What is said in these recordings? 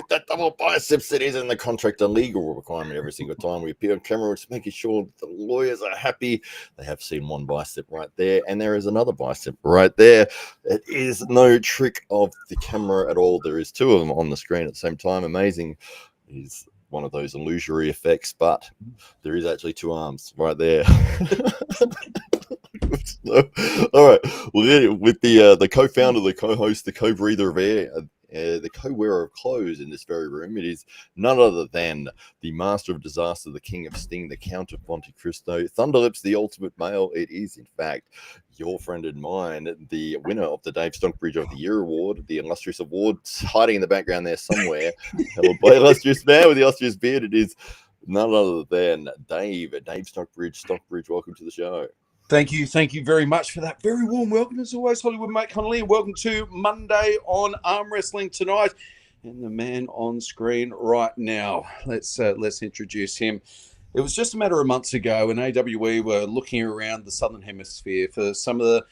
that double biceps. It is in the contract, a legal requirement every single time we appear on camera. It's making sure the lawyers are happy. They have seen one bicep right there, and there is another bicep right there. It is no trick of the camera at all. There is two of them on the screen at the same time. Amazing. Is one of those illusory effects, but there is actually two arms right there. All right. Well, with the co-founder, the co-host, the co-breather of air, the co-wearer of clothes in this very room, it is none other than the master of disaster, the king of sting, the Count of Monte Cristo, Thunderlips, the ultimate male. It is, in fact, your friend and mine, the winner of the Dave Stockbridge of the Year award, the illustrious award hiding in the background there somewhere, held by illustrious man with the illustrious beard. It is none other than Dave Stockbridge. Stockbridge, welcome to the show. Thank you very much for that very warm welcome as always, Hollywood Mate Connolly, and welcome to Monday on Arm Wrestling Tonight. And the man on screen right now, let's introduce him. It was just a matter of months ago when AWE were looking around the Southern Hemisphere for some of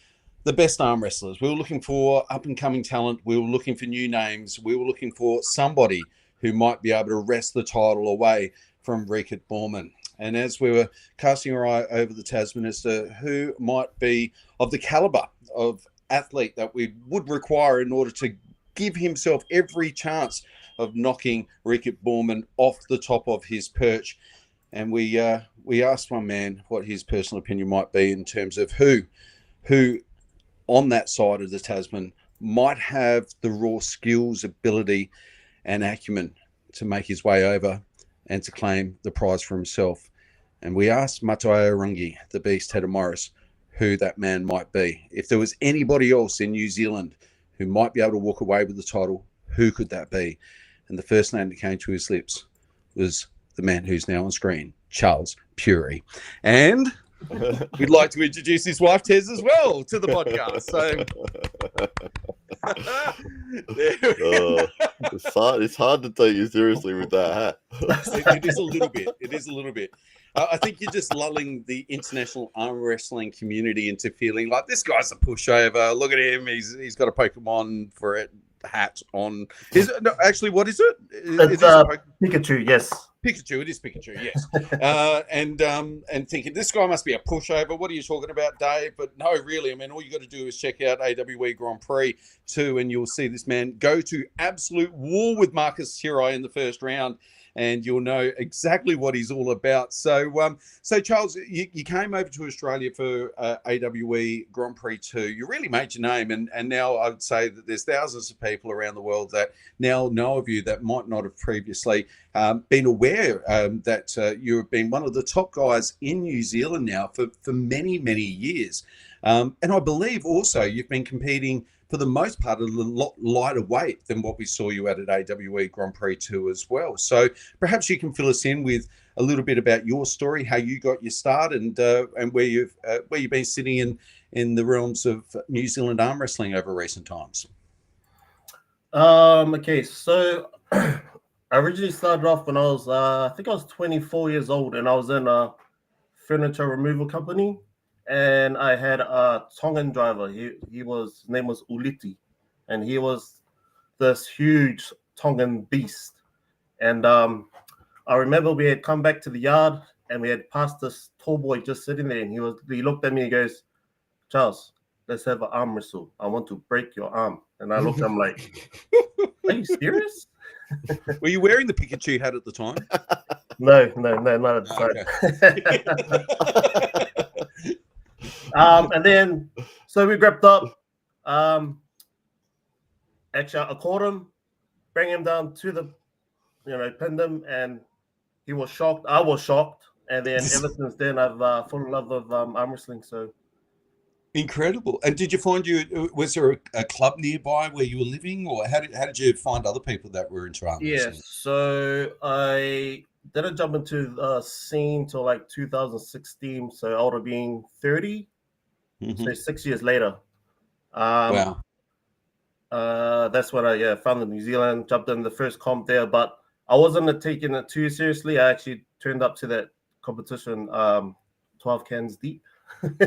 the best arm wrestlers. We were looking for up-and-coming talent. We were looking for new names. We were looking for somebody who might be able to wrest the title away from Rickett Bowman. And as we were casting our eye over the Tasman as to who might be of the caliber of athlete that we would require in order to give himself every chance of knocking Rickett Bowman off the top of his perch. And we asked one man what his personal opinion might be in terms of who on that side of the Tasman might have the raw skills, ability, and acumen to make his way over and to claim the prize for himself. And we asked Mataio Rungi, the Beast Header Morris, who that man might be. If there was anybody else in New Zealand who might be able to walk away with the title, who could that be? And the first name that came to his lips was the man who's now on screen, Charles Puiri. And we'd like to introduce his wife, Tez, as well, to the podcast. So it's hard to take you seriously with that hat. It is a little bit. I think you're just lulling the international arm wrestling community into feeling like this guy's a pushover. Look at him. He's got a Pokemon for it hat on. Actually, what is it? It's Pikachu, yes. Pikachu, it is Pikachu, yes. And thinking, this guy must be a pushover. What are you talking about, Dave? But no, really, I mean, all you got to do is check out AWE Grand Prix 2 and you'll see this man go to absolute war with Marcus Tirai in the first round, and you'll know exactly what he's all about. So Charles, you came over to Australia for AWE Grand Prix 2. You really made your name, and now I would say that there's thousands of people around the world that now know of you that might not have previously been aware that you have been one of the top guys in New Zealand now for many, many years. And I believe also you've been competing for the most part, a lot lighter weight than what we saw you at AWE Grand Prix 2 as well. So perhaps you can fill us in with a little bit about your story, how you got your start, and where you've been sitting in the realms of New Zealand arm wrestling over recent times. Okay, so I originally started off when I was, I think I was 24 years old, and I was in a furniture removal company. And I had a Tongan driver. His name was Uliti, and he was this huge Tongan beast. And I remember we had come back to the yard, and we had passed this tall boy just sitting there, and he looked at me and goes, "Charles, let's have an arm wrestle. I want to break your arm." And I looked at him like, "Are you serious?" Were you wearing the Pikachu hat at the time? No, not at the time. Okay. And then, so we grabbed up. Actually, I caught him, bring him down to the, pinned him, and he was shocked. I was shocked, and then ever since then, I've fallen in love with arm wrestling. So incredible! And did you find was there a club nearby where you were living, or how did you find other people that were into arm wrestling? Yeah, so I didn't jump into the scene till like 2016. So I would have been 30. Mm-hmm. So 6 years later. Wow. That's when I found in New Zealand, jumped in the first comp there, but I wasn't taking it too seriously. I actually turned up to that competition 12 cans deep.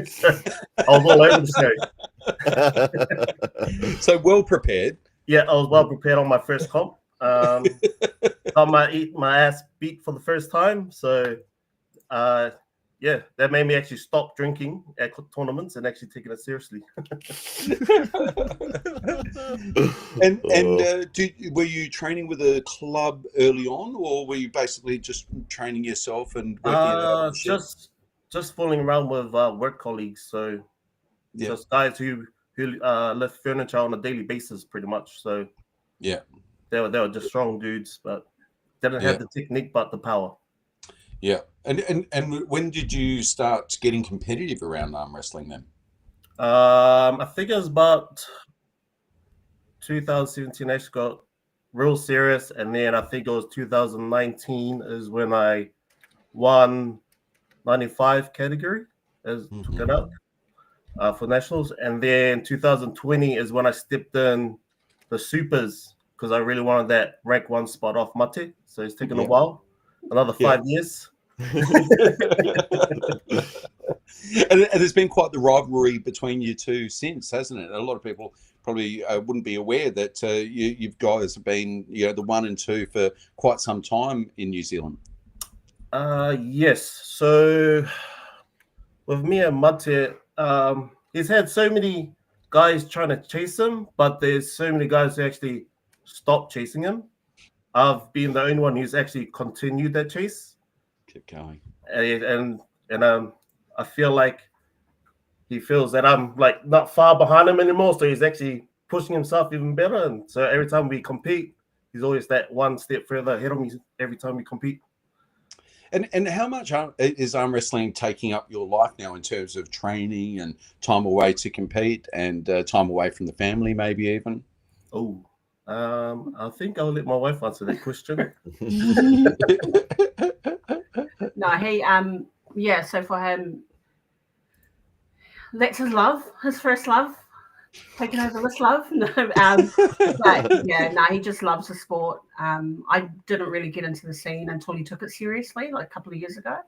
So I was all over the show. So well prepared. Yeah, I was well prepared on my first comp. got my ass beat for the first time. So, yeah, that made me actually stop drinking at tournaments and actually taking it seriously. And were you training with a club early on, or were you basically just training yourself and working it out on the ship? Just fooling around with work colleagues. So just guys who lift furniture on a daily basis, pretty much. So yeah, they were just strong dudes, but didn't have the technique but the power. Yeah. And when did you start getting competitive around arm wrestling then? I think it was about 2017 I actually got real serious, and then I think it was 2019 is when I won 95 category took it up for nationals, and then 2020 is when I stepped in the supers because I really wanted that rank 1 spot off Mate, so it's taken a while, another 5 years. And there's been quite the rivalry between you two since, hasn't it? A lot of people probably wouldn't be aware that you guys have been, the 1 and 2 for quite some time in New Zealand. Yes. So with me and Mate, he's had so many guys trying to chase him, but there's so many guys who actually stopped chasing him. I've been the only one who's actually continued that chase. Keep going. And I feel like he feels that I'm like not far behind him anymore, so he's actually pushing himself even better. And so every time we compete, he's always that one step further ahead of me every time we compete. And how much is arm wrestling taking up your life now in terms of training and time away to compete and time away from the family, maybe even? Oh, I think I'll let my wife answer that question. No, so for him, that's his love, his first love, taking over this love. He just loves the sport. I didn't really get into the scene until he took it seriously, like a couple of years ago.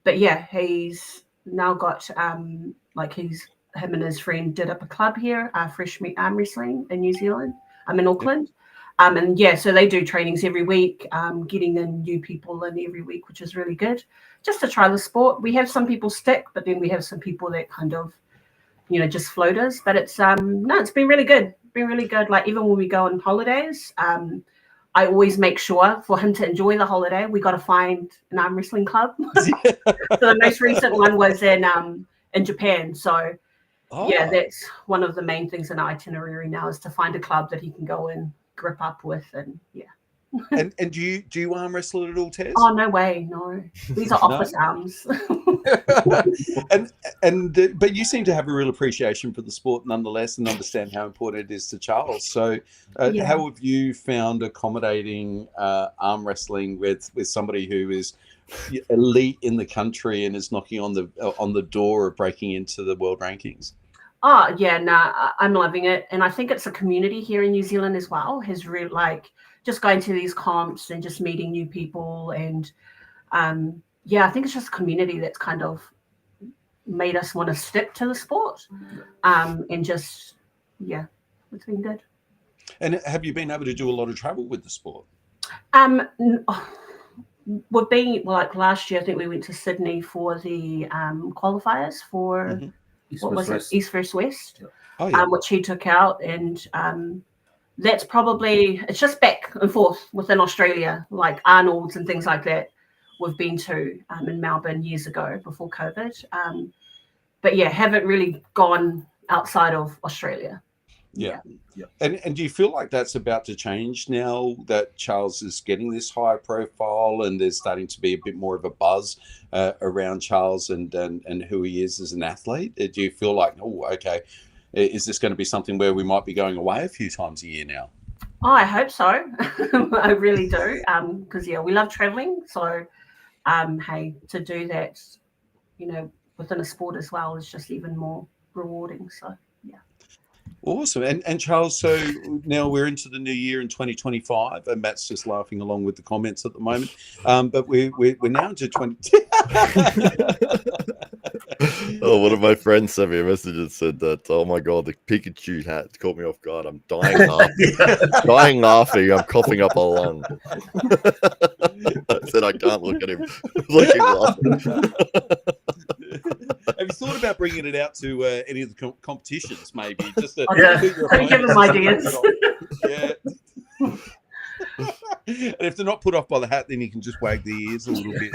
But yeah, he's now got him and his friend did up a club here, Fresh Meat Arm Wrestling in New Zealand. I'm in Auckland. So they do trainings every week, getting in new people in every week, which is really good, just to try the sport. We have some people stick, but then we have some people that kind of, just floaters. But it's it's been really good. Been really good. Like even when we go on holidays, I always make sure for him to enjoy the holiday, we got to find an arm wrestling club. So the most recent one was in Japan. So that's one of the main things in our itinerary now is to find a club that he can go and grip up with, and and do you arm wrestle at all, Tez? Oh, no way, no. These are office arms. But you seem to have a real appreciation for the sport nonetheless, and understand how important it is to Charles. So, how have you found accommodating arm wrestling with somebody who is elite in the country and is knocking on the door of breaking into the world rankings? Oh yeah, I'm loving it, and I think it's a community here in New Zealand as well. Has really just going to these comps and just meeting new people, and I think it's just a community that's kind of made us want to stick to the sport, and just it's been good. And have you been able to do a lot of travel with the sport? We've been last year. I think we went to Sydney for the qualifiers for. East vs West, which he took out, and that's probably it's just back and forth within Australia, like Arnold's and things like that. We've been to in Melbourne years ago before COVID, but haven't really gone outside of Australia. Yeah. And do you feel like that's about to change now that Charles is getting this higher profile and there's starting to be a bit more of a buzz around Charles and who he is as an athlete? Do you feel like, is this going to be something where we might be going away a few times a year now? Oh, I hope so. I really do. Because we love traveling. So, to do that, within a sport as well is just even more rewarding. So, yeah. Awesome. And Charles, so now we're into the new year in 2025, and Matt's just laughing along with the comments at the moment. But we're now into 20. Oh, one of my friends sent me a message and said that, oh my God, the Pikachu hat caught me off guard. I'm dying laughing. I'm coughing up a lung. I said, I can't look at him. Look, he's laughing. Have you thought about bringing it out to any of the competitions, maybe? Just to give them ideas. Yeah. And if they're not put off by the hat, then you can just wag the ears a little bit.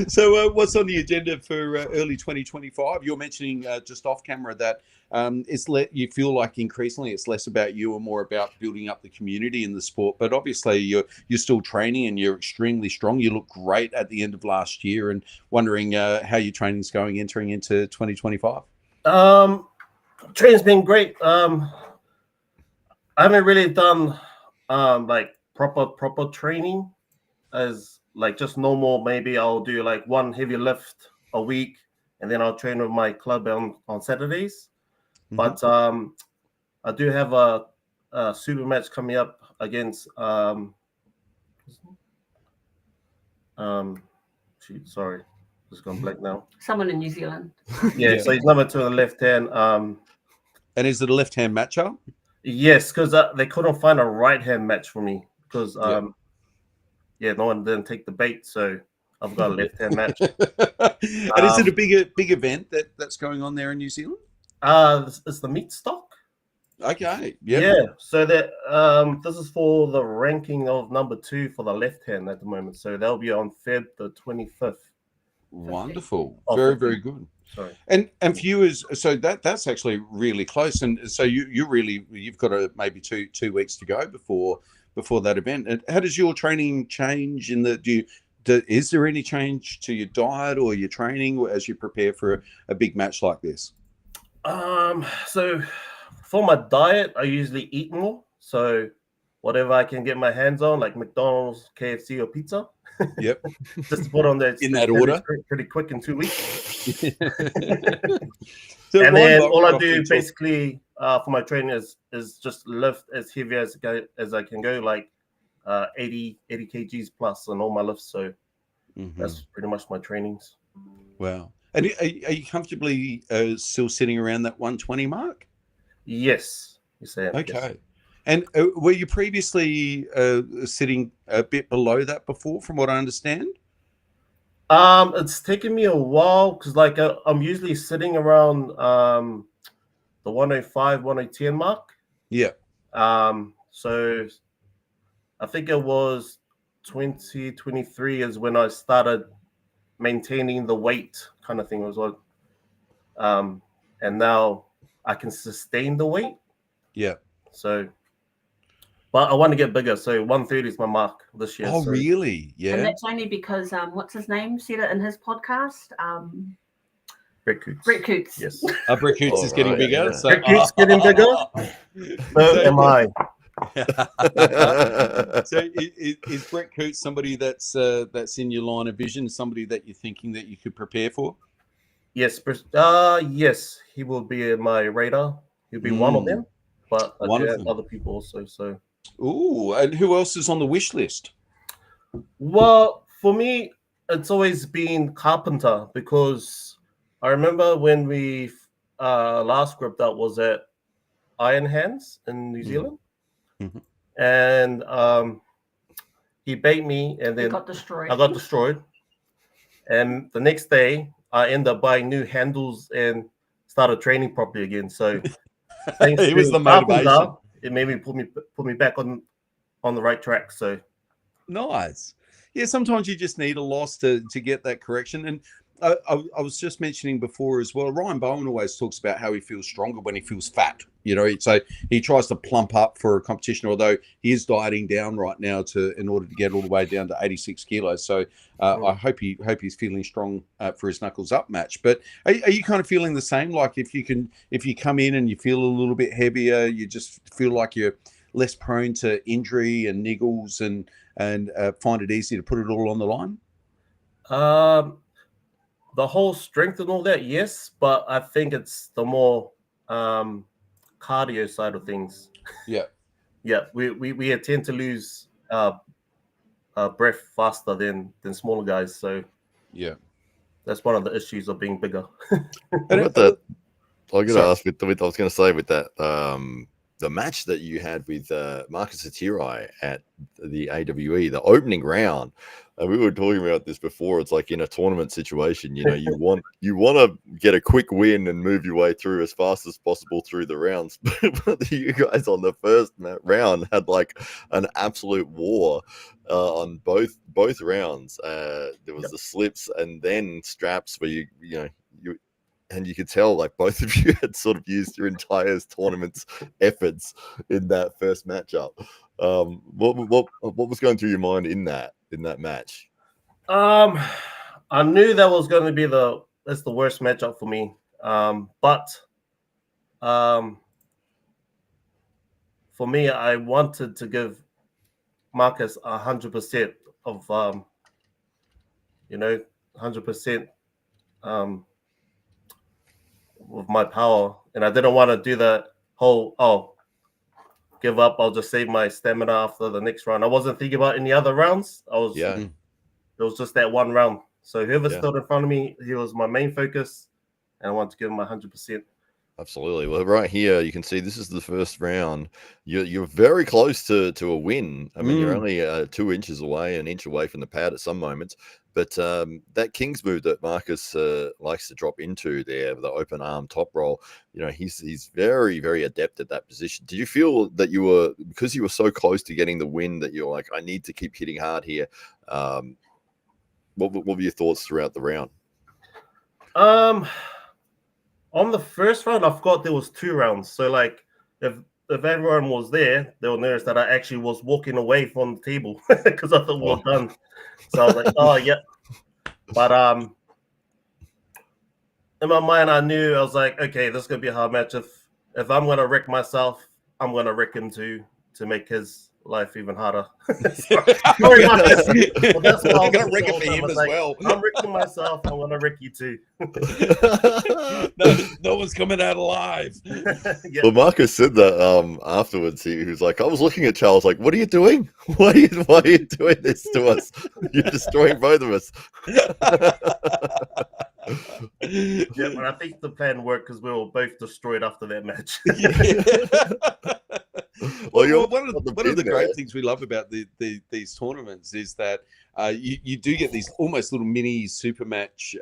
So what's on the agenda for early 2025? You're mentioning just off camera that you feel like increasingly it's less about you and more about building up the community in the sport. But obviously you're still training and you're extremely strong. You look great at the end of last year, and wondering how your training's going entering into 2025. Training's been great. I haven't really done like proper training as like just normal. Maybe I'll do like one heavy lift a week, and then I'll train with my club on Saturdays. Mm-hmm. But I do have a super match coming up against sorry, just gone blank now. Someone in New Zealand. Yeah, so he's number 2 on the left hand. And is it a left hand matchup? Yes, because they couldn't find a right hand match for me because no one didn't take the bait, so I've got a left hand match. And is it a big event that's going on there in New Zealand? It's the meat stock. Okay. Yep. Yeah. So that this is for the ranking of number 2 for the left hand at the moment. So that'll be on Feb the 25th. Wonderful. Very, very good. Sorry. And for you, so that's actually really close. And so you've got maybe two weeks to go before that event. And how does your training change? Is there any change to your diet or your training as you prepare for a big match like this? So for my diet, I usually eat more. So whatever I can get my hands on, like McDonald's, KFC, or pizza. Yep. Just to put on there in that order, pretty quick in 2 weeks. So and then all I do basically for my training is just lift as heavy as I can go, like 80 kgs plus on all my lifts. So that's pretty much my trainings. Wow. And are you comfortably still sitting around that 120 mark? Yes. Yes, I am. Okay. Yes. And were you previously sitting a bit below that before, from what I understand? It's taken me a while because like I'm usually sitting around the 105, 110 mark. Yeah. So I think it was 2023 is when I started maintaining the weight kind of thing. It was like, and now I can sustain the weight. Yeah. So, but I want to get bigger. So 130 is my mark this year. Oh, so. Really? Yeah. And that's only because what's his name said it in his podcast. Brett Coots. Brett Coots. Yes. Brett Coots is getting bigger. Yeah. So, Brett Coots getting bigger. So am I. So is Brett Coots somebody that's in your line of vision, somebody that you're thinking that you could prepare for? Yes. Yes, he will be in my radar. He'll be one of them, but I do have other people also. So. Ooh, and who else is on the wish list? Well, for me, it's always been Carpenter because I remember when we last grouped up was at Iron Hands in New Zealand. Mm-hmm. And he beat me, and then I got destroyed. And the next day, I ended up buying new handles and started training properly again. So thanks it was the motivation. Carpenter, it made me put me back on the right track. So nice. Yeah, sometimes you just need a loss to get that correction. And I was just mentioning before as well, Ryan Bowen always talks about how he feels stronger when he feels fat. You know, so he tries to plump up for a competition, although he is dieting down right now in order to get all the way down to 86 kilos. So I hope he's feeling strong for his knuckles up match. But are you kind of feeling the same? Like if you come in and you feel a little bit heavier, you just feel like you're less prone to injury and niggles and find it easy to put it all on the line? The whole strength and all that, yes, but I think it's the more cardio side of things. Yeah. Yeah, we tend to lose breath faster than smaller guys. So Yeah. that's one of the issues of being bigger. What about the? I got to Sorry. ask with I was going to say with that the match that you had with Marcus Atirai at the AWE, the opening round. We were talking about this before. It's like in a tournament situation, you know, you want to get a quick win and move your way through as fast as possible through the rounds. But you guys on the first round had like an absolute war on both rounds. There was the slips and then straps where you and you could tell like both of you had sort of used your entire tournament's efforts in that first matchup. What was going through your mind in that match? I knew that was going to be that's the worst matchup for me. But for me, I wanted to give Marcus 100% of 100% with my power, and I didn't want to do the whole give up. I'll just save my stamina after the next round. I wasn't thinking about any other rounds. It was just that one round. So whoever stood in front of me, he was my main focus, and I wanted to give him 100%. Absolutely. Well, right here you can see this is the first round. You're very close to a win. I mean, you're only 2 inches away, an inch away from the pad at some moments. But that King's move that Marcus likes to drop into there, the open arm top roll, you know, he's very, very adept at that position. Did you feel that because you were so close to getting the win, that you're like, I need to keep hitting hard here? What were your thoughts throughout the round? On the first round, I forgot there was 2 rounds. So like if everyone was there, they'll notice that I actually was walking away from the table because I thought we were done. So I was like, oh yeah. But in my mind, I knew, I was like, okay, this is gonna be a hard match. If I'm gonna wreck myself, I'm gonna wreck him too, to make his life even harder. Sorry, Marcus. But that's what I'm gonna wreck it for him as well. I'm wrecking myself. I'm gonna wreck you too. No one's coming out alive. Yeah. Well, Marcus said that afterwards. He was like, I was looking at Charles like, what are you doing? Why are you doing this to us? You're destroying both of us. Yeah, but I think the plan worked because we were both destroyed after that match. Well, one of the great things we love about these tournaments is that you do get these almost little mini super match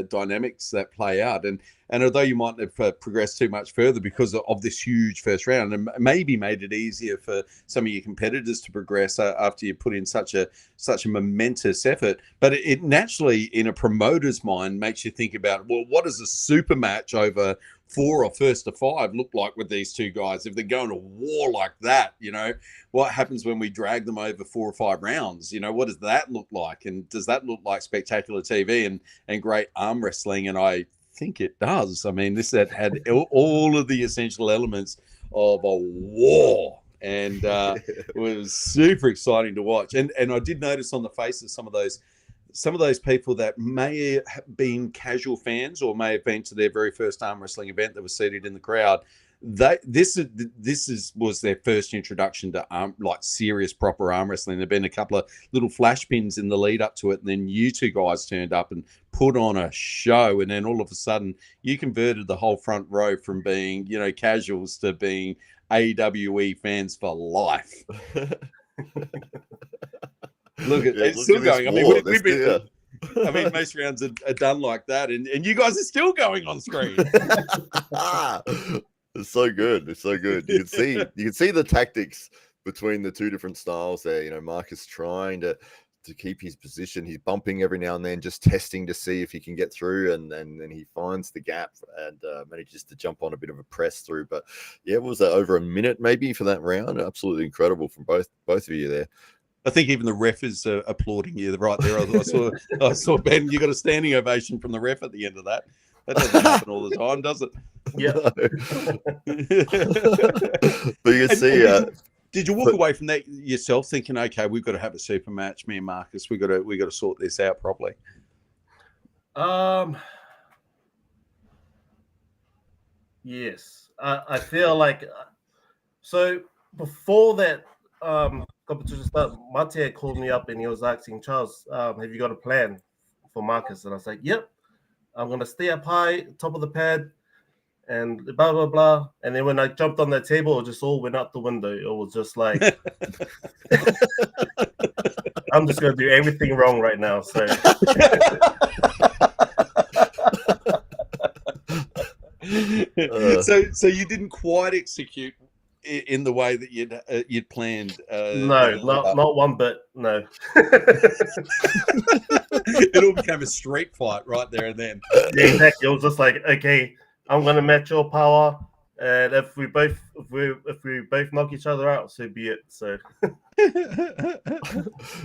dynamics that play out, and although you might have progressed too much further because of this huge first round, and maybe made it easier for some of your competitors to progress after you put in such a momentous effort, but it naturally, in a promoter's mind, makes you think about, well, what does a super match over 4 or first to 5 look like with these two guys? If they're going to war like that, you know, what happens when we drag them over 4 or 5 rounds? You know, what does that look like? And does that look like spectacular TV and great arm wrestling? And I think it does. I mean, this had all of the essential elements of a war. And it was super exciting to watch. And I did notice on the faces some of those people that may have been casual fans or may have been to their very first arm wrestling event that was seated in the crowd. This was their first introduction to serious proper arm wrestling. There've been a couple of little flash pins in the lead up to it, and then you two guys turned up and put on a show, and then all of a sudden you converted the whole front row from being, you know, casuals to being AWE fans for life. Look, it's still going. I mean, we've been. I mean, most rounds are done like that, and you guys are still going on screen. It's so good. It's so good. You can see the tactics between the two different styles there. You know, Marcus trying to keep his position. He's bumping every now and then, just testing to see if he can get through, and then he finds the gap and manages to jump on a bit of a press through. But yeah, it was over a minute maybe for that round. Absolutely incredible from both of you there. I think even the ref is applauding you right there. I saw Ben. You got a standing ovation from the ref at the end of that. That doesn't happen all the time, does it? Yeah. But you can see. Did you walk away from that yourself thinking, okay, we've got to have a super match, me and Marcus. We got to sort this out properly. Yes, I feel like so before that competition started, Mate had called me up and he was asking Charles, have you got a plan for Marcus? And I was like, yep, I'm gonna stay up high, top of the pad, and blah blah blah. And then when I jumped on that table, it just all went out the window. It was just like I'm just gonna do everything wrong right now. So so you didn't quite execute in the way that you'd planned. no, not one bit. No. It all became a street fight right there and then. Yeah, exactly. It was just like, okay, I'm gonna match your power, and if we both knock each other out, so be it. So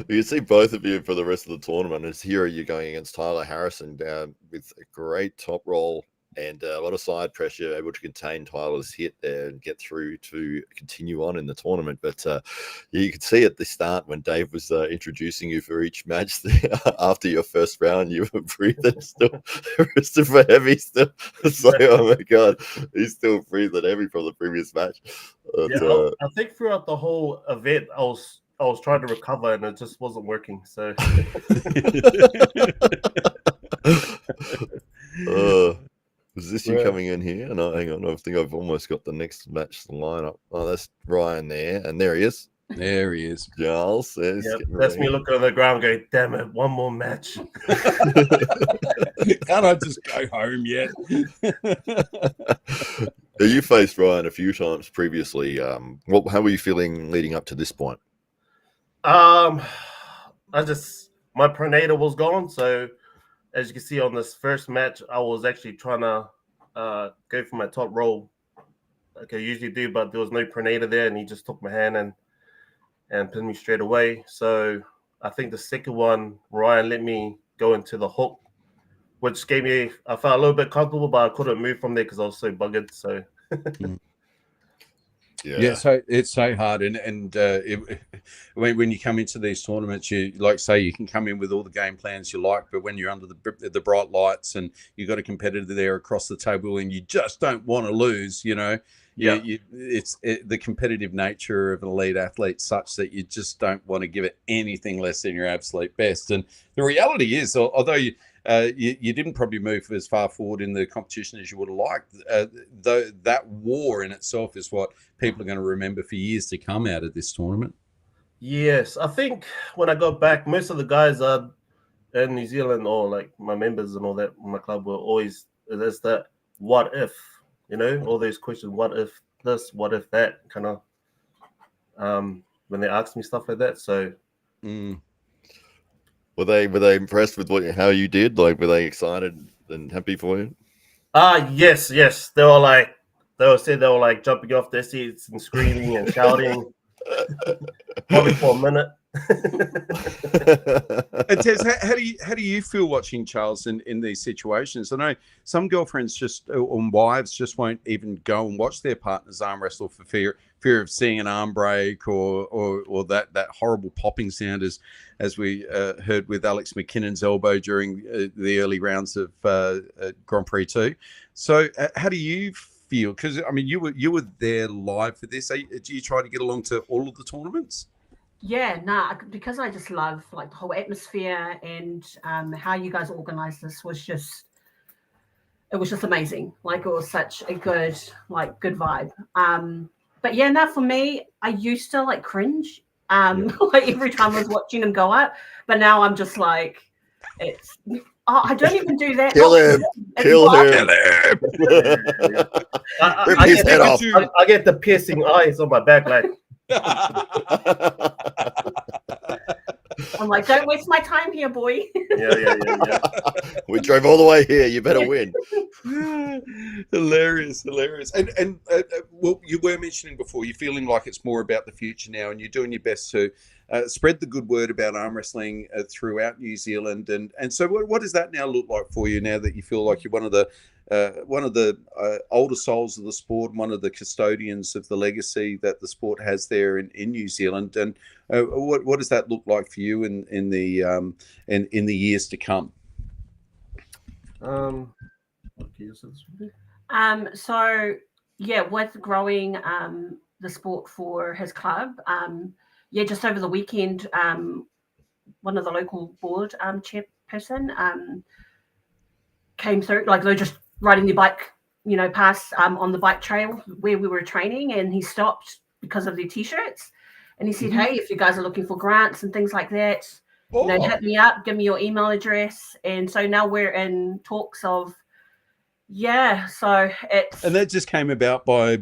you see both of you for the rest of the tournament. As here you're going against Tyler Harrison with a great top roll and a lot of side pressure, able to contain Tyler's hit there and get through to continue on in the tournament. But you could see at the start when Dave was introducing you for each match after your first round, you were breathing still super heavy still. It's like, oh my God, he's still breathing heavy from the previous match. But, yeah, I think throughout the whole event, I was trying to recover and it just wasn't working. So. Is this you coming in here? No, hang on. I think I've almost got the next match lineup. Oh, that's Ryan there. And there he is. There he is. Charles. Yep, that's me looking on the ground going, damn it, one more match. Can't I just go home yet? You faced Ryan a few times previously. How were you feeling leading up to this point? My prenator was gone, so as you can see on this first match, I was actually trying to go for my top roll like I usually do, but there was no prenator there, and he just took my hand and pinned me straight away. So I think the second one, Ryan let me go into the hook, which I felt a little bit comfortable, but I couldn't move from there because I was so buggered. So yeah, so it's so hard, and when you come into these tournaments, you like say you can come in with all the game plans you like, but when you're under the bright lights and you've got a competitor there across the table and you just don't want to lose, the competitive nature of an elite athlete such that you just don't want to give it anything less than your absolute best. And the reality is, although you didn't probably move as far forward in the competition as you would have liked, though that war in itself is what people are going to remember for years to come out of this tournament. Yes, I think when I got back, most of the guys in New Zealand or like my members and all that in my club were always, there's that what if, all those questions, what if this, what if that, kind of when they ask me stuff like that. So were they impressed with how you did? Like, were they excited and happy for you? Yes. They were jumping off their seats and screaming and shouting. Probably for a minute. And Tez, how do you feel watching Charles in these situations? I know some girlfriends or wives just won't even go and watch their partners arm wrestle for fear of seeing an arm break or that horrible popping sound as we heard with Alex McKinnon's elbow during the early rounds of Grand Prix 2. So how do you feel? Because I mean, you were there live for this. Do you try to get along to all of the tournaments? Yeah, because I just love like the whole atmosphere and how you guys organized this was just amazing. Like it was such a good vibe. But yeah, for me, I used to like cringe like every time I was watching them go up, but now I'm just like, I don't even do that. Kill him! Kill him! I get the piercing eyes on my back, like. I'm like, don't waste my time here, boy. Yeah. We drove all the way here. You better win. Hilarious. And well, you were mentioning before, you're feeling like it's more about the future now, and you're doing your best to spread the good word about arm wrestling throughout New Zealand. And so, what does that now look like for you now that you feel like you're one of the older souls of the sport, one of the custodians of the legacy that the sport has there in New Zealand? And what does that look like for you in the years to come? So yeah, with growing the sport for his club, yeah, just over the weekend, one of the local board chairperson came through, like they're just riding their bike, past on the bike trail where we were training, and he stopped because of their t-shirts, and he said, "Hey, if you guys are looking for grants and things like that, hit me up, give me your email address." And so now we're in talks of, so it's, and that just came about by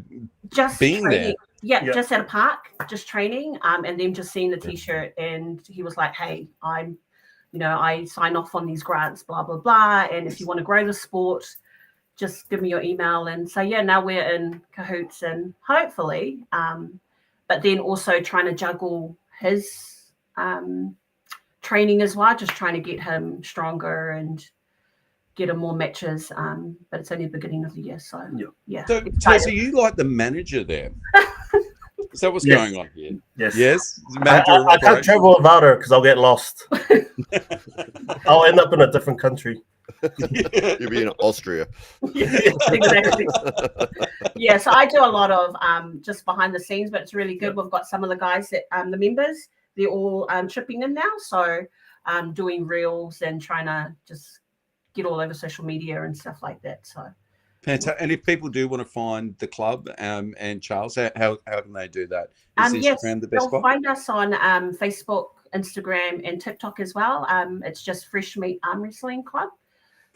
just being training. there. Just at a park, just training, and then just seeing the t-shirt, and he was like, "Hey, I sign off on these grants, blah blah blah, and if you want to grow the sport, just give me your email." And so now we're in cahoots, and hopefully, but then also trying to juggle his training as well, just trying to get him stronger and get him more matches. But it's only the beginning of the year, so yeah. So Tess, are you like the manager there? Is that what's going on here? Yes. I can't travel without her because I'll get lost. I'll end up in a different country. You'll be in Austria. Exactly. So I do a lot of just behind the scenes, but it's really good. We've got some of the guys that the members, they're all chipping in now, so doing reels and trying to just get all over social media and stuff like that. So fantastic. And if people do want to find the club and Charles, how can they do that? Is Instagram the best they'll spot? find us on Facebook, Instagram, and TikTok as well. It's just Fresh Meat Arm Wrestling Club.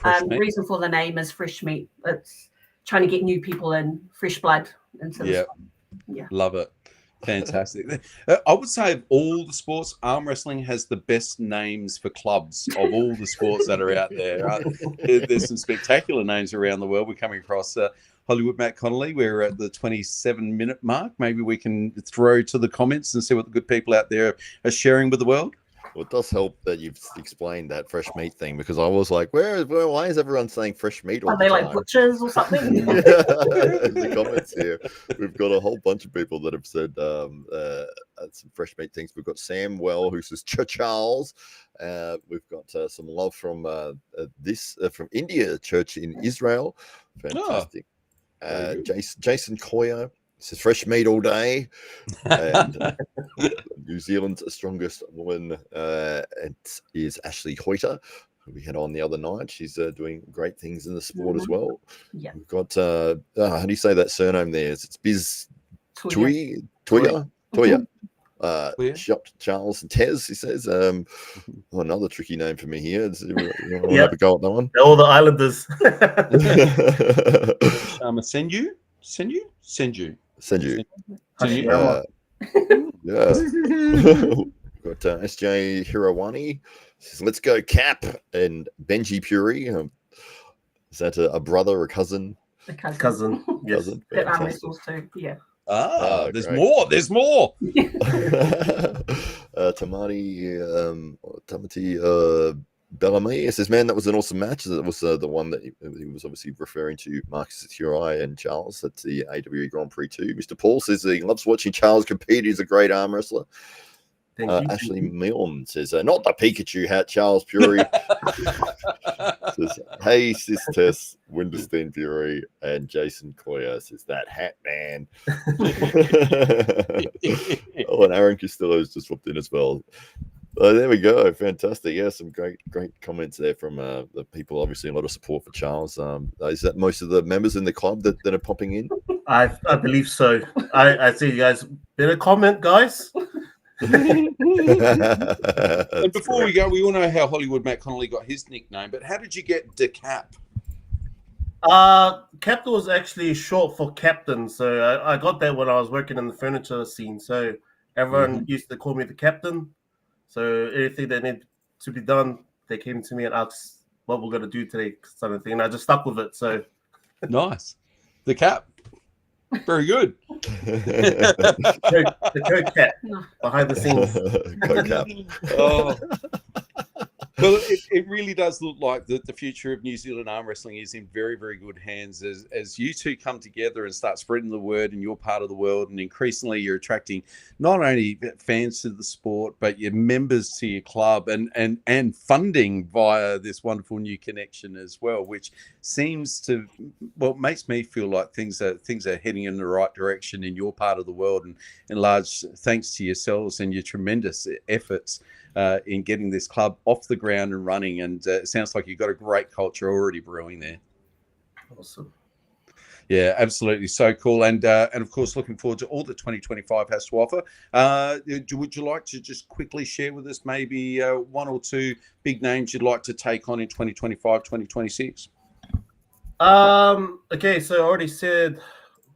The reason for the name is Fresh Meat. It's trying to get new people in, fresh blood into the sport. Yeah, love it. Fantastic. I would say of all the sports, arm wrestling has the best names for clubs of all the sports that are out there. There's some spectacular names around the world. We're coming across Hollywood Matt Connolly. We're at the 27-minute mark. Maybe we can throw to the comments and see what the good people out there are sharing with the world. Well, it does help that you've explained that fresh meat thing, because I was like, why is everyone saying fresh meat all Are the they time? like butchers or something? In the comments here, we've got a whole bunch of people that have said some fresh meat things. We've got Sam Well, who says Charles. We've got some love from from India, church in Israel. Fantastic. Jason Coyer says fresh meat all day. And New Zealand's strongest woman is Ashley Hoyter, who we had on the other night. She's doing great things in the sport as well. Yeah. We've got how do you say that surname there? It's Biz Toya. Charles and Tez, he says. Another tricky name for me here. You want to have a go at that one? All the Islanders. Send you. We've got SJ Hirawani says, "Let's go Cap," and Benji Puiri. Is that a brother or cousin? A cousin. Yes. Cousin. That arm wrestles too. Yeah. There's more. There's more. Tamati Bellamy says, "Man, that was an awesome match." That was the one that he was obviously referring to Marcus Thurai and Charles at the AWE Grand Prix 2. Mr. Paul says he loves watching Charles compete. He's a great arm wrestler. Ashley Milne says, "Not the Pikachu hat, Charles Puiri." Says, "Hey, sis Tess, Winterstein Fury," and Jason Coyer says, "That hat, man." And Aaron Castillo's just swapped in as well. There we go. Fantastic. Yeah, some great comments there from the people. Obviously, a lot of support for Charles. Is that most of the members in the club that are popping in? I believe so. I see you guys. Bit of comment, guys. And before we go, we all know how Hollywood Matt Connolly got his nickname, but how did you get DeCap? Captain was actually short for captain, so I got that when I was working in the furniture scene. So everyone used to call me the captain. So anything that needed to be done, they came to me and asked what we're going to do today, sort of thing. And I just stuck with it. So nice. The cap. Very good. The co-cap behind the scenes. Co-cap. Oh. Well, it really does look like the future of New Zealand arm wrestling is in very, very good hands as you two come together and start spreading the word in your part of the world. And increasingly, you're attracting not only fans to the sport, but your members to your club and funding via this wonderful new connection as well, which seems to, well, makes me feel like things are heading in the right direction in your part of the world. And in large thanks to yourselves and your tremendous efforts in getting this club off the ground and running. And it sounds like you've got a great culture already brewing there. Awesome. Yeah, absolutely. So cool. And of course, looking forward to all that 2025 has to offer. Would you like to just quickly share with us maybe one or two big names you'd like to take on in 2025, 2026? Okay, so I already said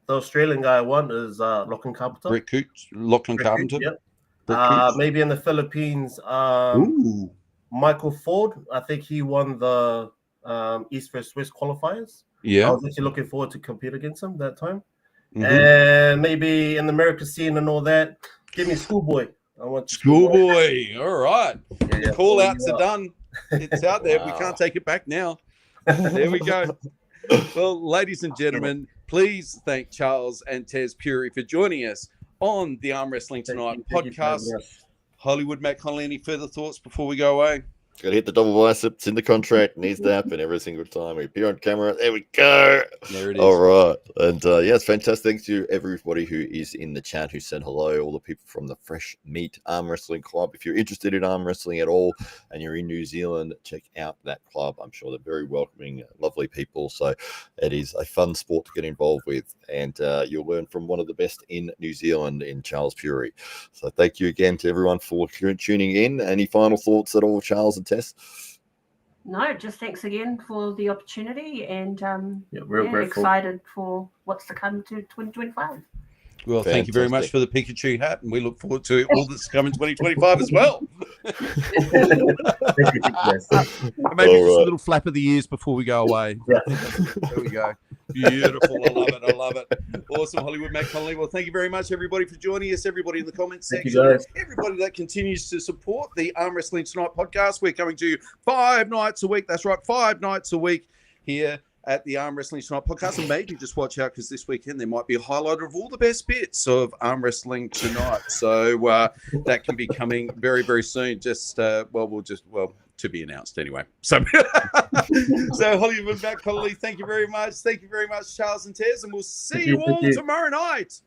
the Australian guy I want is Lachlan Carpenter. Brett Cooch, Lachlan Carpenter. Yep. Brett Cooch. Maybe in the Philippines, Ooh. Michael Ford. I think he won the East vs West qualifiers. I Yeah. was actually looking forward to compete against him that time. Mhm. And maybe in the America scene and all that, give me Schoolboy. I want Schoolboy. All right. Yeah, Call outs are done. It's out there. We Wow. can't take it back now. There we go. Well, ladies and gentlemen, please thank Charles and Tez Puiri for joining us on the Arm Wrestling Tonight podcast. Hollywood Matt Connolly, any further thoughts before we go away? Got to hit the double biceps in the contract. Needs to happen every single time we appear on camera. There we go. There it is. All right. And yeah, it's fantastic. Thanks to everybody who is in the chat who said hello, all the people from the Fresh Meat Arm Wrestling Club. If you're interested in arm wrestling at all and you're in New Zealand, check out that club. I'm sure they're very welcoming, lovely people. So it is a fun sport to get involved with. And you'll learn from one of the best in New Zealand in Charles Puiri. So thank you again to everyone for tuning in. Any final thoughts at all, Charles and Tess? No, just thanks again for the opportunity, and real grateful. excited for what's to come to 2025. Well, thank you very much for the Pikachu hat, and we look forward to all that's coming 2025 as well. Maybe just a little flap of the ears before we go away. Yeah. There we go. Beautiful. I love it. I love it. Awesome, Hollywood Matt Connolly. Well, thank you very much, everybody, for joining us. Everybody in the comments section. Everybody that continues to support the Arm Wrestling Tonight podcast. We're coming to you 5 nights a week. That's right, 5 nights a week here at the Arm Wrestling Tonight podcast. And maybe just watch out, because this weekend there might be a highlight of all the best bits of Arm Wrestling Tonight. So that can be coming very, very soon. Just to be announced anyway. So Hollywood Matt Connolly, thank you very much. Thank you very much, Charles and Tez, and we'll see you all tomorrow night.